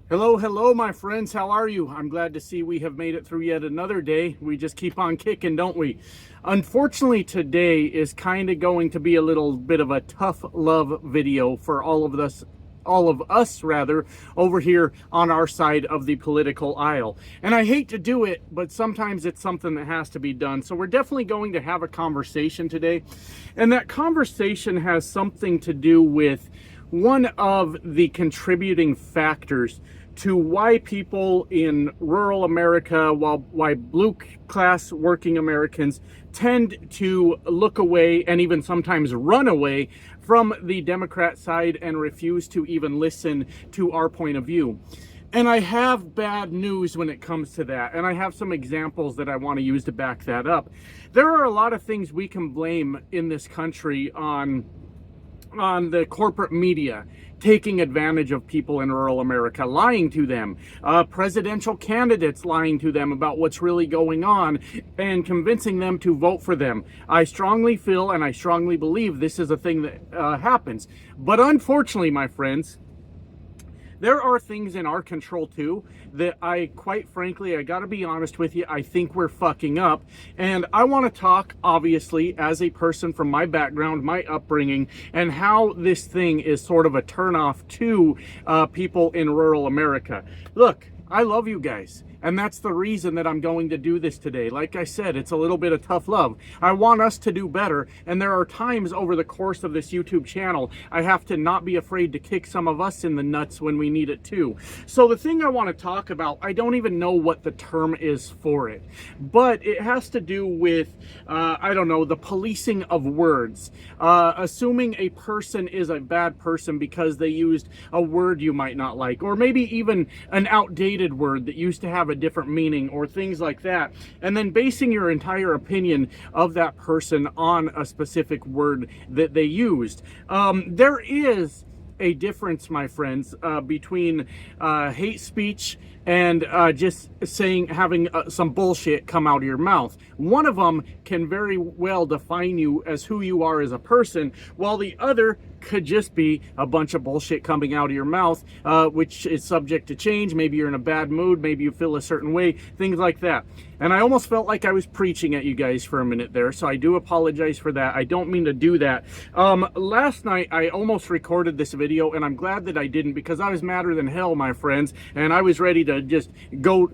Hello, hello, my friends. How are you? I'm glad to see we have made it through yet another day. We just keep on kicking, don't we? Unfortunately, today is kind of going to be a little bit of a tough love video for all of us rather, over here on our side of the political aisle. And I hate to do it, but sometimes it's something that has to be done. So we're definitely going to have a conversation today. And that conversation has something to do with one of the contributing factors to why people in rural America, why blue class working Americans tend to look away and even sometimes run away from the Democrat side and refuse to even listen to our point of view. And I have bad news when it comes to that. And I have some examples that I want to use to back that up. There are a lot of things we can blame in this country on the corporate media taking advantage of people in rural America, lying to them, presidential candidates lying to them about what's really going on and convincing them to vote for them. I strongly feel and I strongly believe this is a thing that happens. But unfortunately, my friends, there are things in our control too that I gotta be honest with you, I think we're fucking up. And I want to talk, obviously, as a person from my background, my upbringing, and how this thing is sort of a turnoff to people in rural America. Look, I love you guys. And that's the reason that I'm going to do this today. Like I said, it's a little bit of tough love. I want us to do better. And there are times over the course of this YouTube channel, I have to not be afraid to kick some of us in the nuts when we need it too. So the thing I want to talk about, I don't even know what the term is for it, but it has to do with, I don't know, the policing of words. Assuming a person is a bad person because they used a word you might not like, or maybe even an outdated word that used to have a different meaning or things like that, and then basing your entire opinion of that person on a specific word that they used. There is a difference, my friends, between hate speech and just having some bullshit come out of your mouth. One of them can very well define you as who you are as a person, while the other could just be a bunch of bullshit coming out of your mouth, which is subject to change. Maybe you're in a bad mood, maybe you feel a certain way, things like that. And I almost felt like I was preaching at you guys for a minute there, so I do apologize for that. I don't mean to do that. Last night, I almost recorded this video, and I'm glad that I didn't, because I was madder than hell, my friends, and I was ready to just go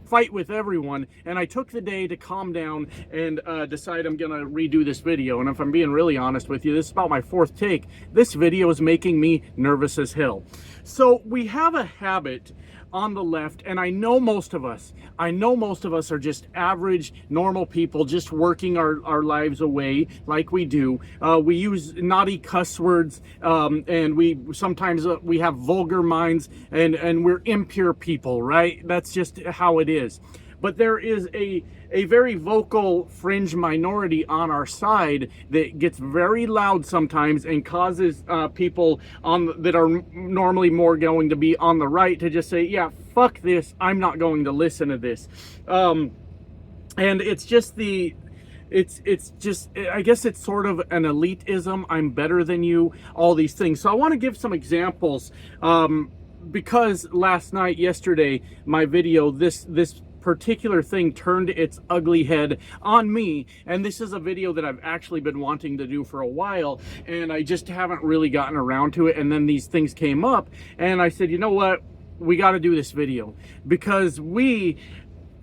fight with everyone. And I took the day to calm down and decide I'm gonna redo this video. And if I'm being really honest with you, this is about my fourth take. This video is making me nervous as hell. So we have a habit on the left, and I know most of us are just average, normal people, just working our lives away like we do. We use naughty cuss words, and we sometimes we have vulgar minds, and we're impure people, right? That's just how it is. But there is a very vocal fringe minority on our side that gets very loud sometimes and causes people that are normally more going to be on the right to just say, yeah, fuck this, I'm not going to listen to this. And it's just I guess it's sort of an elitism. I'm better than you, all these things. So I want to give some examples, because yesterday, my video, this particular thing turned its ugly head on me, and this is a video that I've actually been wanting to do for a while, and I just haven't really gotten around to it. And then these things came up, and I said, you know what, we got to do this video, because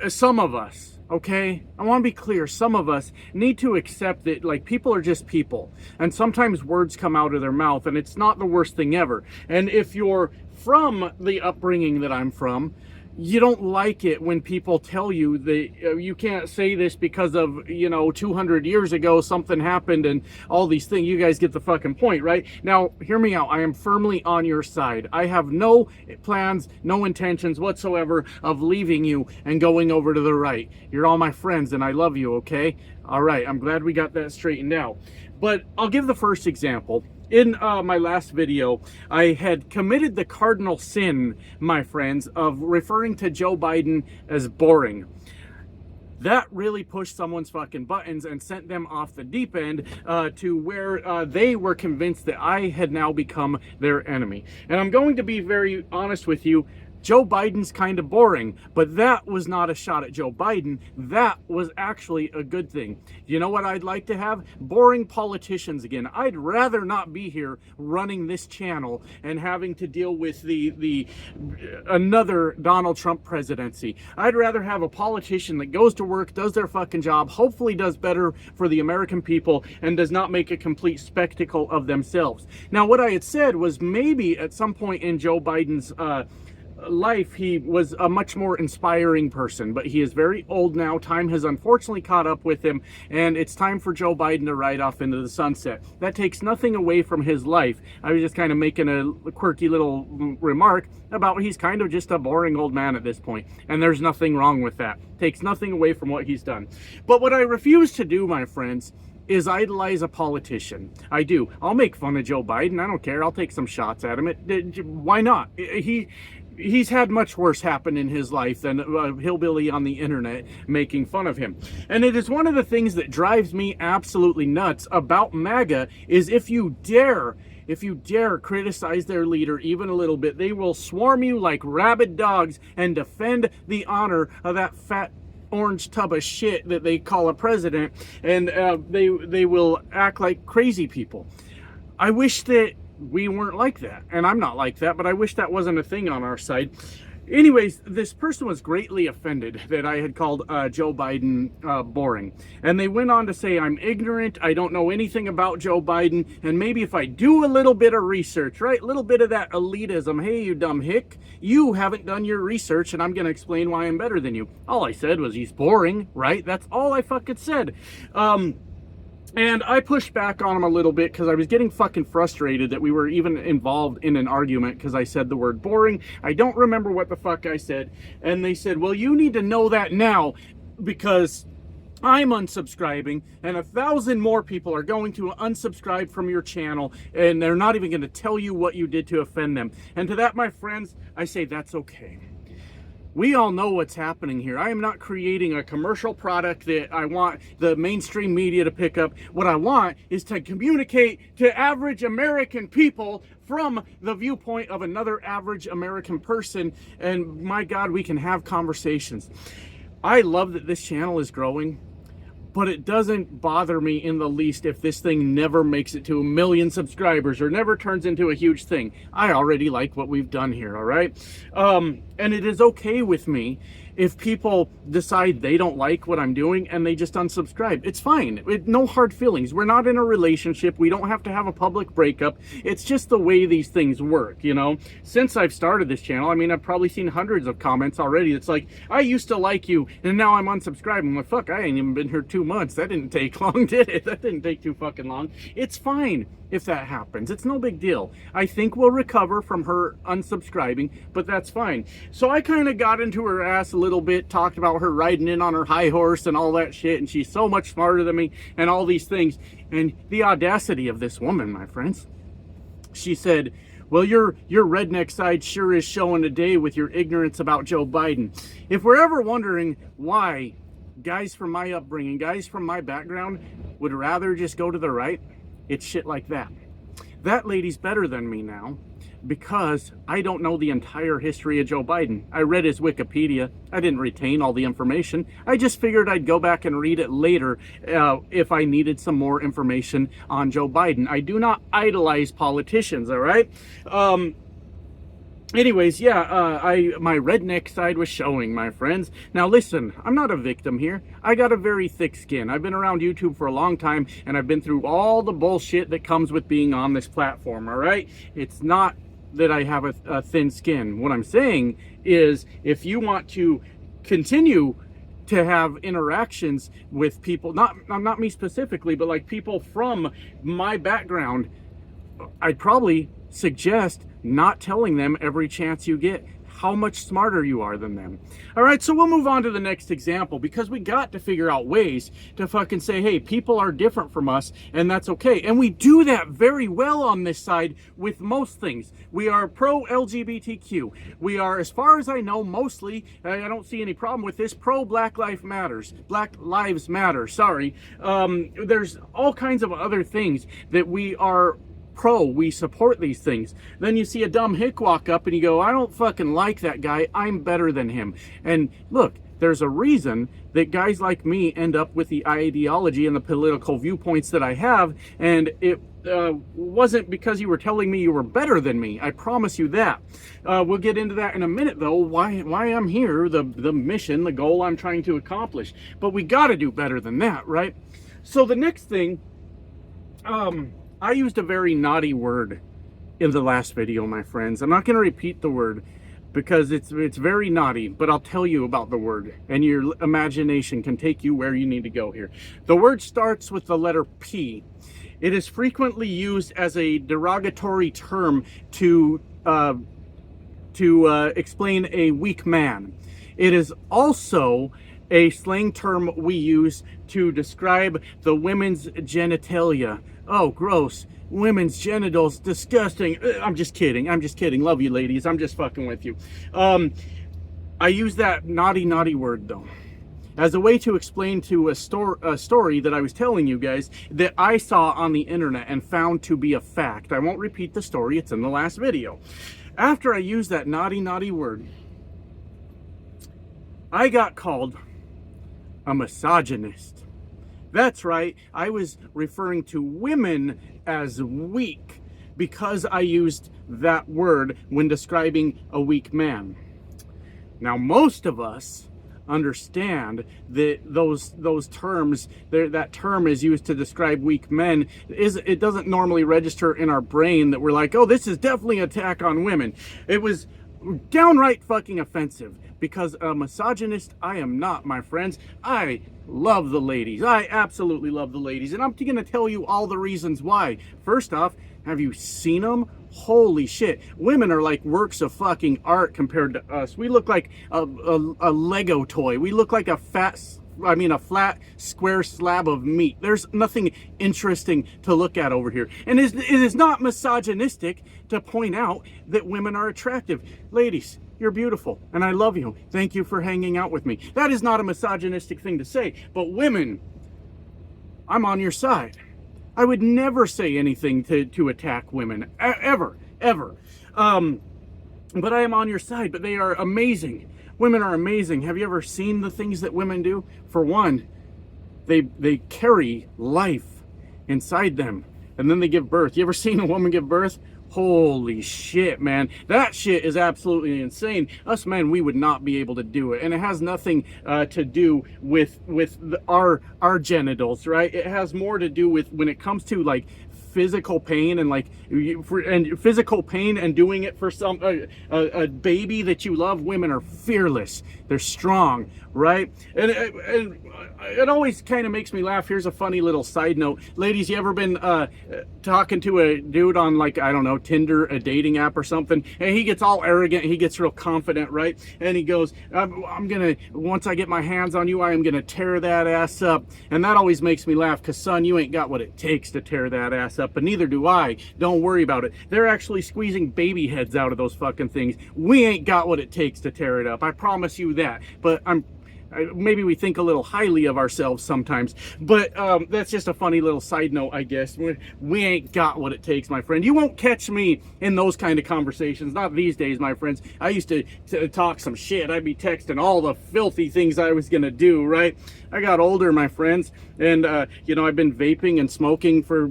some of us, okay, I want to be clear, some of us need to accept that, like, people are just people, and sometimes words come out of their mouth, and it's not the worst thing ever. And if you're from the upbringing that I'm from, you don't like it when people tell you that you can't say this because of, 200 years ago something happened and all these things. You guys get the fucking point, right? Now, hear me out. I am firmly on your side. I have no plans, no intentions whatsoever of leaving you and going over to the right. You're all my friends and I love you, okay? All right, I'm glad we got that straightened out. But I'll give the first example. In my last video, I had committed the cardinal sin, my friends, of referring to Joe Biden as boring. That really pushed someone's fucking buttons and sent them off the deep end to where they were convinced that I had now become their enemy. And I'm going to be very honest with you. Joe Biden's kind of boring, but that was not a shot at Joe Biden. That was actually a good thing. You know what I'd like to have? Boring politicians again. I'd rather not be here running this channel and having to deal with the another Donald Trump presidency. I'd rather have a politician that goes to work, does their fucking job, hopefully does better for the American people, and does not make a complete spectacle of themselves. Now, what I had said was maybe at some point in Joe Biden's life, he was a much more inspiring person, but he is very old now. Time has unfortunately caught up with him, and it's time for Joe Biden to ride off into the sunset. That takes nothing away from his life. I was just kind of making a quirky little remark about he's kind of just a boring old man at this point, and there's nothing wrong with that. Takes nothing away from what he's done. But what I refuse to do, my friends, is idolize a politician. I do. I'll make fun of Joe Biden. I don't care. I'll take some shots at him. Why not? He's had much worse happen in his life than a hillbilly on the internet making fun of him. And it is one of the things that drives me absolutely nuts about MAGA is if you dare criticize their leader even a little bit, they will swarm you like rabid dogs and defend the honor of that fat orange tub of shit that they call a president, and they will act like crazy people. I wish that we weren't like that, and I'm not like that, but I wish that wasn't a thing on our side. Anyways, this person was greatly offended that I had called Joe Biden boring. And they went on to say, I'm ignorant, I don't know anything about Joe Biden, and maybe if I do a little bit of research, right? A little bit of that elitism. Hey, you dumb hick, you haven't done your research, and I'm going to explain why I'm better than you. All I said was he's boring, right? That's all I fucking said. And I pushed back on him a little bit because I was getting fucking frustrated that we were even involved in an argument because I said the word boring. I don't remember what the fuck I said. And they said, well, you need to know that now because I'm unsubscribing and 1,000 more people are going to unsubscribe from your channel and they're not even going to tell you what you did to offend them. And to that, my friends, I say that's okay. We all know what's happening here. I am not creating a commercial product that I want the mainstream media to pick up. What I want is to communicate to average American people from the viewpoint of another average American person. And my God, we can have conversations. I love that this channel is growing, but it doesn't bother me in the least if this thing never makes it to 1 million subscribers or never turns into a huge thing. I already like what we've done here, all right? And it is okay with me if people decide they don't like what I'm doing and they just unsubscribe. It's fine. No hard feelings. We're not in a relationship. We don't have to have a public breakup. It's just the way these things work, you know? Since I've started this channel, I mean, I've probably seen hundreds of comments already. It's like, I used to like you and now I'm unsubscribing. I'm like, fuck, I ain't even been here 2 months. That didn't take long, did it? That didn't take too fucking long. It's fine if that happens. It's no big deal. I think we'll recover from her unsubscribing, but that's fine. So I kind of got into her ass a little bit, talked about her riding in on her high horse and all that shit, and she's so much smarter than me and all these things. And the audacity of this woman, my friends. She said, well, your redneck side sure is showing today with your ignorance about Joe Biden. If we're ever wondering why guys from my upbringing, guys from my background would rather just go to the right, it's shit like that. That lady's better than me now because I don't know the entire history of Joe Biden. I read his Wikipedia. I didn't retain all the information. I just figured I'd go back and read it later if I needed some more information on Joe Biden. I do not idolize politicians, all right? Anyways, yeah, my redneck side was showing, my friends. Now listen, I'm not a victim here. I got a very thick skin. I've been around YouTube for a long time, and I've been through all the bullshit that comes with being on this platform, all right? It's not that I have a thin skin. What I'm saying is, if you want to continue to have interactions with people, not me specifically, but like people from my background, I'd probably suggest not telling them every chance you get how much smarter you are than them. All right, so we'll move on to the next example because we got to figure out ways to fucking say, hey, people are different from us and that's okay. And we do that very well on this side with most things. We are pro-LGBTQ. We are, as far as I know, mostly, I don't see any problem with this, pro-Black Lives Matter, sorry. There's all kinds of other things that we are pro, we support these things. Then you see a dumb hick walk up and you go, I don't fucking like that guy, I'm better than him. And look, there's a reason that guys like me end up with the ideology and the political viewpoints that I have, and it wasn't because you were telling me you were better than me. I promise you that. We'll get into that in a minute, though, why I'm here, the mission, the goal I'm trying to accomplish. But we got to do better than that, right? So the next thing, I used a very naughty word in the last video, my friends. I'm not going to repeat the word because it's very naughty, but I'll tell you about the word, and your imagination can take you where you need to go here. The word starts with the letter P. It is frequently used as a derogatory term to explain a weak man. It is also a slang term we use to describe the women's genitalia. Oh, gross. Women's genitals, disgusting. I'm just kidding. Love you, ladies. I'm just fucking with you. I use that naughty word, though, as a way to explain to a story that I was telling you guys that I saw on the internet and found to be a fact. I won't repeat the story. It's in the last video. After I used that naughty word, I got called a misogynist. That's right, I was referring to women as weak because I used that word when describing a weak man. Now, most of us understand that those terms, that term is used to describe weak men. It doesn't normally register in our brain that we're like, oh, this is definitely an attack on women. It was downright fucking offensive, because a misogynist I am not, my friends. I love the ladies. I absolutely love the ladies, and I'm gonna tell you all the reasons why. First off, have you seen them? Holy shit. Women are like works of fucking art compared to us. We look like a Lego toy. We look like a flat square slab of meat. There's nothing interesting to look at over here. And it is not misogynistic to point out that women are attractive. Ladies, you're beautiful, and I love you. Thank you for hanging out with me. That is not a misogynistic thing to say. But women, I'm on your side. I would never say anything to attack women, ever. But I am on your side, but they are amazing. Women are amazing. Have you ever seen the things that women do? For one, they carry life inside them, and then they give birth. You ever seen a woman give birth? Holy shit, man. That shit is absolutely insane. Us men, we would not be able to do it. And it has nothing to do with our genitals, right? It has more to do with when it comes to like physical pain and physical pain and doing it for a baby that you love. Women are fearless. They're strong, right? And it always kind of makes me laugh. Here's a funny little side note. Ladies, you ever been talking to a dude on, like, I don't know, Tinder, a dating app or something, and he gets all arrogant, he gets real confident, right? And he goes, once I get my hands on you, I am gonna tear that ass up. And that always makes me laugh, because son, you ain't got what it takes to tear that ass up, but neither do I. Don't worry about it. They're actually squeezing baby heads out of those fucking things. We ain't got what it takes to tear it up. I promise you that. But maybe we think a little highly of ourselves sometimes, but that's just a funny little side note, I guess. We ain't got what it takes, my friend. You won't catch me in those kind of conversations, not these days, my friends. I used to talk some shit. I'd be texting all the filthy things I was gonna do, right? I got older, my friends, and I've been vaping and smoking for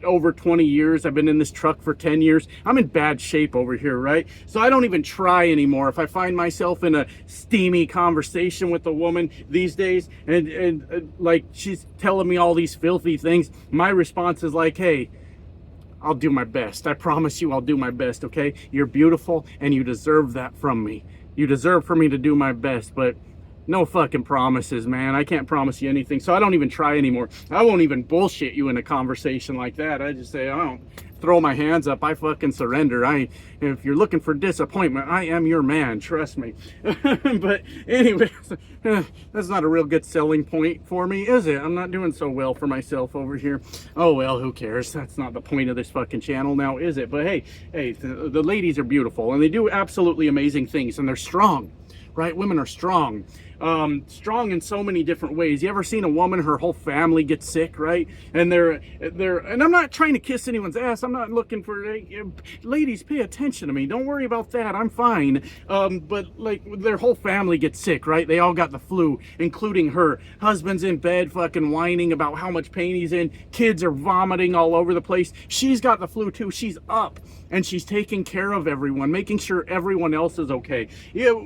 over 20 years. I've been in this truck for 10 years. I'm in bad shape over here, right? So I don't even try anymore. If I find myself in a steamy conversation with a woman these days and like she's telling me all these filthy things, my response is like, hey, I'll do my best. I promise you I'll do my best, okay? You're beautiful and you deserve that from me. You deserve for me to do my best, but no fucking promises, man. I can't promise you anything, so I don't even try anymore. I won't even bullshit you in a conversation like that. I just say, I don't throw my hands up. I fucking surrender. If you're looking for disappointment, I am your man. Trust me. But anyways, that's not a real good selling point for me, is it? I'm not doing so well for myself over here. Oh, well, who cares? That's not the point of this fucking channel now, is it? But hey, the ladies are beautiful, and they do absolutely amazing things, and they're strong. right? Women are strong. Strong in so many different ways. You ever seen a woman, her whole family gets sick, right? And and I'm not trying to kiss anyone's ass. I'm not looking for, ladies, pay attention to me. Don't worry about that. I'm fine. But like their whole family gets sick, right? They all got the flu, including her. Husband's in bed fucking whining about how much pain he's in. Kids are vomiting all over the place. She's got the flu too. She's up and she's taking care of everyone, making sure everyone else is okay.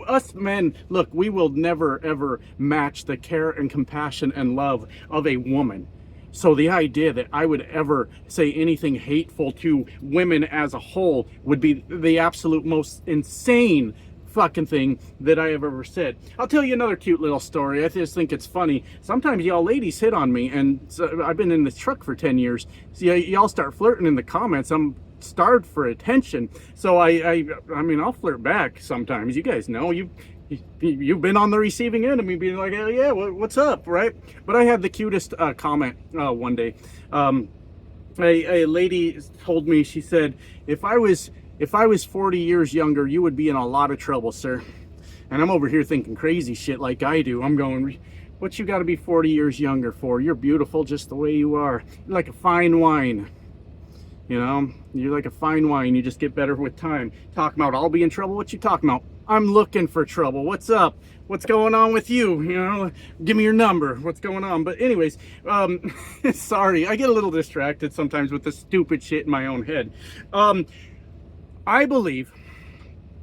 Us men, look, we will never ever match the care and compassion and love of a woman. So the idea that I would ever say anything hateful to women as a whole would be the absolute most insane fucking thing that I have ever said. I'll tell you another cute little story. I just think it's funny. Sometimes y'all ladies hit on me, and so I've been in this truck for 10 years. So y'all start flirting in the comments. I'm starved for attention. So I mean, I'll flirt back sometimes. You guys know, you've been on the receiving end of me being like, hell yeah, what's up, right? But I had the cutest comment one day. A lady told me, she said, if I was 40 years younger, you would be in a lot of trouble, sir. And I'm over here thinking crazy shit like I do. I'm going, what you got to be 40 years younger for? You're beautiful just the way you are. You're like a fine wine. You know, you're like a fine wine. You just get better with time. Talking about I'll be in trouble. What you talking about? I'm looking for trouble. What's up? What's going on with you? You know, give me your number. What's going on? But anyways, sorry, I get a little distracted sometimes with the stupid shit in my own head. I believe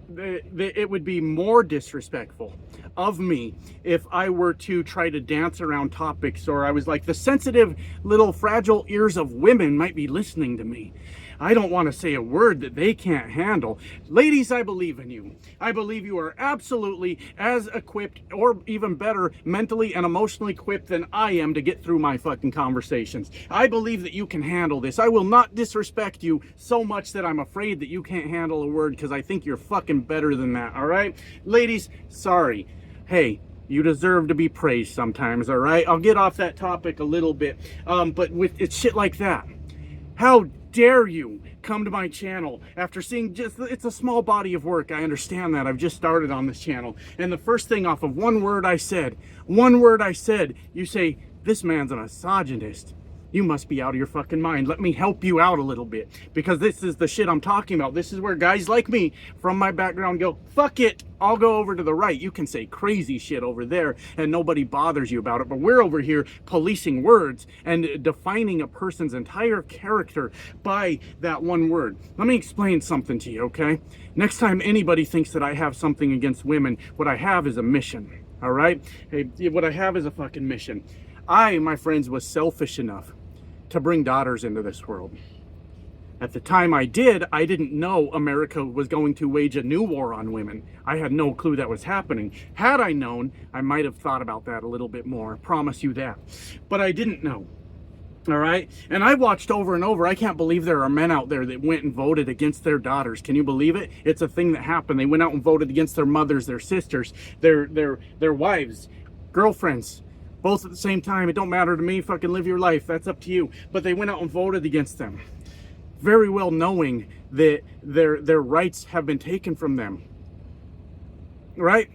that it would be more disrespectful of me if I were to try to dance around topics, or I was like, the sensitive little fragile ears of women might be listening to me. I don't want to say a word that they can't handle. Ladies, I believe in you. I believe you are absolutely as equipped, or even better, mentally and emotionally equipped than I am to get through my fucking conversations. I believe that you can handle this. I will not disrespect you so much that I'm afraid that you can't handle a word, because I think you're fucking better than that, all right? Ladies, sorry. Hey, you deserve to be praised sometimes, all right? I'll get off that topic a little bit, but with it's shit like that. How dare you come to my channel after seeing it's a small body of work. I understand that. I've just started on this channel. And the first thing off of one word I said, you say, this man's a misogynist. You must be out of your fucking mind. Let me help you out a little bit, because this is the shit I'm talking about. This is where guys like me from my background go, fuck it, I'll go over to the right. You can say crazy shit over there and nobody bothers you about it. But we're over here policing words and defining a person's entire character by that one word. Let me explain something to you, okay? Next time anybody thinks that I have something against women, what I have is a mission, all right? Hey, what I have is a fucking mission. I, my friends, was selfish enough to bring daughters into this world. At the time I didn't know America was going to wage a new war on women. I had no clue that was happening. Had I known, I might have thought about that a little bit more. I promise you that. But I didn't know. All right? And I watched over and over. I can't believe there are men out there that went and voted against their daughters. Can you believe it? It's a thing that happened. They went out and voted against their mothers, their sisters, their wives, girlfriends, both at the same time. It don't matter to me. Fucking live your life. That's up to you. But they went out and voted against them, very well knowing that their rights have been taken from them. Right?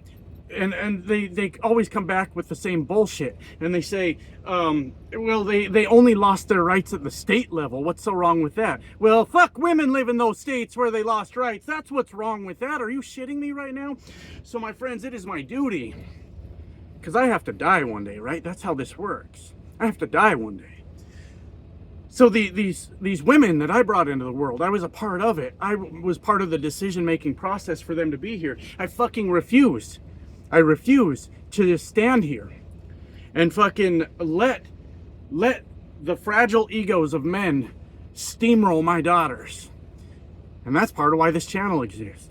And they always come back with the same bullshit. And they say, well, they only lost their rights at the state level. What's so wrong with that? Well, fuck women live in those states where they lost rights. That's what's wrong with that. Are you shitting me right now? So my friends, it is my duty, because I have to die one day, right? That's how this works. I have to die one day. So these women that I brought into the world, I was a part of it. I was part of the decision-making process for them to be here. I fucking refused. I refuse to just stand here and fucking let the fragile egos of men steamroll my daughters. And that's part of why this channel exists.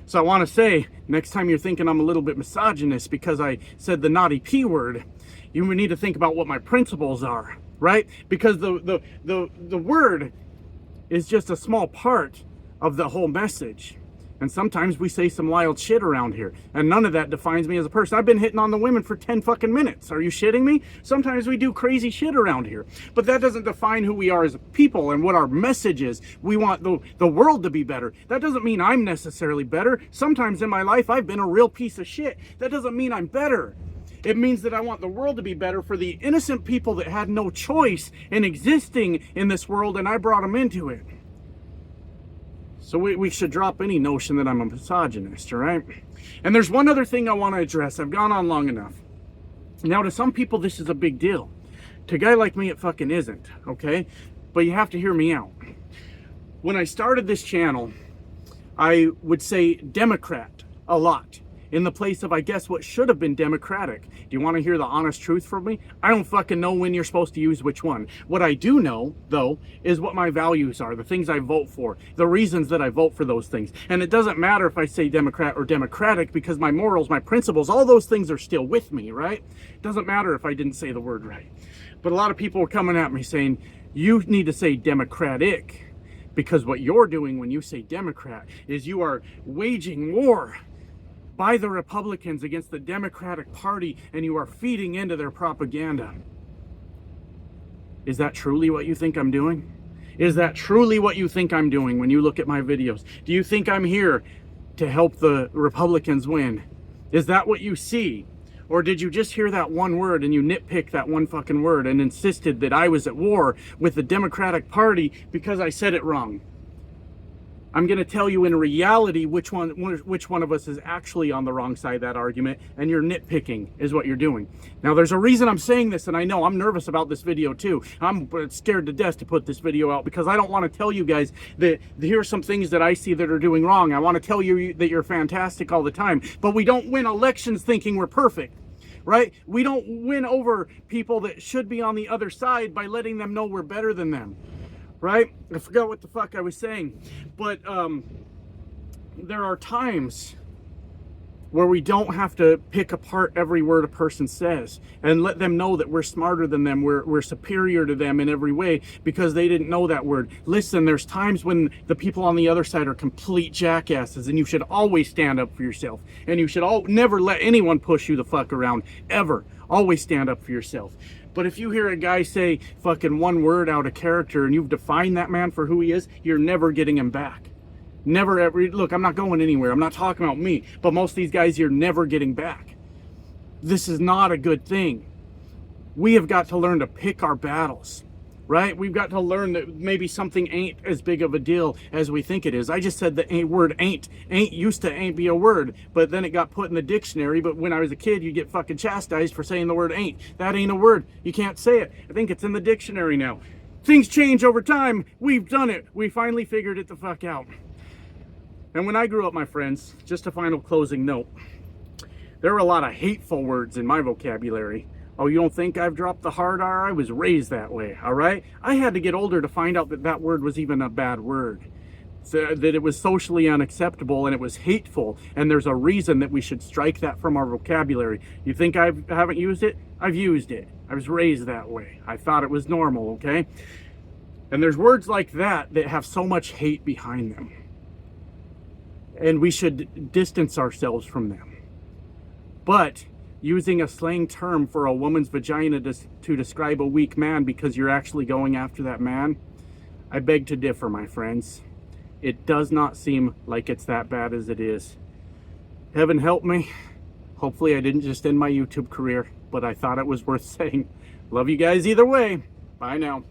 So I want to say, next time you're thinking I'm a little bit misogynist because I said the naughty P word, you need to think about what my principles are, right? Because the word is just a small part of the whole message. And sometimes we say some wild shit around here. And none of that defines me as a person. I've been hitting on the women for 10 fucking minutes. Are you shitting me? Sometimes we do crazy shit around here. But that doesn't define who we are as people and what our message is. We want the world to be better. That doesn't mean I'm necessarily better. Sometimes in my life, I've been a real piece of shit. That doesn't mean I'm better. It means that I want the world to be better for the innocent people that had no choice in existing in this world, and I brought them into it. So we should drop any notion that I'm a misogynist, all right? And there's one other thing I want to address. I've gone on long enough. Now, to some people, this is a big deal. To a guy like me, it fucking isn't, okay? But you have to hear me out. When I started this channel, I would say Democrat a lot, in the place of, I guess, what should have been democratic. Do you want to hear the honest truth from me? I don't fucking know when you're supposed to use which one. What I do know, though, is what my values are, the things I vote for, the reasons that I vote for those things. And it doesn't matter if I say Democrat or Democratic, because my morals, my principles, all those things are still with me, right? It doesn't matter if I didn't say the word right. But a lot of people are coming at me saying, you need to say Democratic, because what you're doing when you say Democrat is you are waging war by the Republicans against the Democratic Party, and you are feeding into their propaganda. Is that truly what you think I'm doing? Is that truly what you think I'm doing when you look at my videos? Do you think I'm here to help the Republicans win? Is that what you see? Or did you just hear that one word and you nitpicked that one fucking word and insisted that I was at war with the Democratic Party because I said it wrong? I'm going to tell you in reality which one of us is actually on the wrong side of that argument, and you're nitpicking is what you're doing. Now, there's a reason I'm saying this, and I know I'm nervous about this video too. I'm scared to death to put this video out because I don't want to tell you guys that here are some things that I see that are doing wrong. I want to tell you that you're fantastic all the time, but we don't win elections thinking we're perfect. Right? We don't win over people that should be on the other side by letting them know we're better than them. Right? I forgot what the fuck I was saying. But there are times where we don't have to pick apart every word a person says and let them know that we're smarter than them, we're superior to them in every way because they didn't know that word. Listen, there's times when the people on the other side are complete jackasses, and you should always stand up for yourself. And you should never let anyone push you the fuck around, ever. Always stand up for yourself. But if you hear a guy say fucking one word out of character and you've defined that man for who he is, you're never getting him back. Never ever. Look, I'm not going anywhere. I'm not talking about me. But most of these guys you're never getting back. This is not a good thing. We have got to learn to pick our battles. Right? We've got to learn that maybe something ain't as big of a deal as we think it is. I just said the word ain't. Ain't used to ain't be a word, but then it got put in the dictionary. But when I was a kid, you get fucking chastised for saying the word ain't. That ain't a word. You can't say it. I think it's in the dictionary now. Things change over time. We've done it. We finally figured it the fuck out. And when I grew up, my friends, just a final closing note, there were a lot of hateful words in my vocabulary. Oh, you don't think I've dropped the hard R? I was raised that way, all right? I had to get older to find out that that word was even a bad word. So that it was socially unacceptable and it was hateful. And there's a reason that we should strike that from our vocabulary. You think I haven't used it? I've used it. I was raised that way. I thought it was normal, okay? And there's words like that that have so much hate behind them. And we should distance ourselves from them. But using a slang term for a woman's vagina to describe a weak man because you're actually going after that man, I beg to differ, my friends. It does not seem like it's that bad as it is. Heaven help me. Hopefully I didn't just end my YouTube career, but I thought it was worth saying. Love you guys either way. Bye now.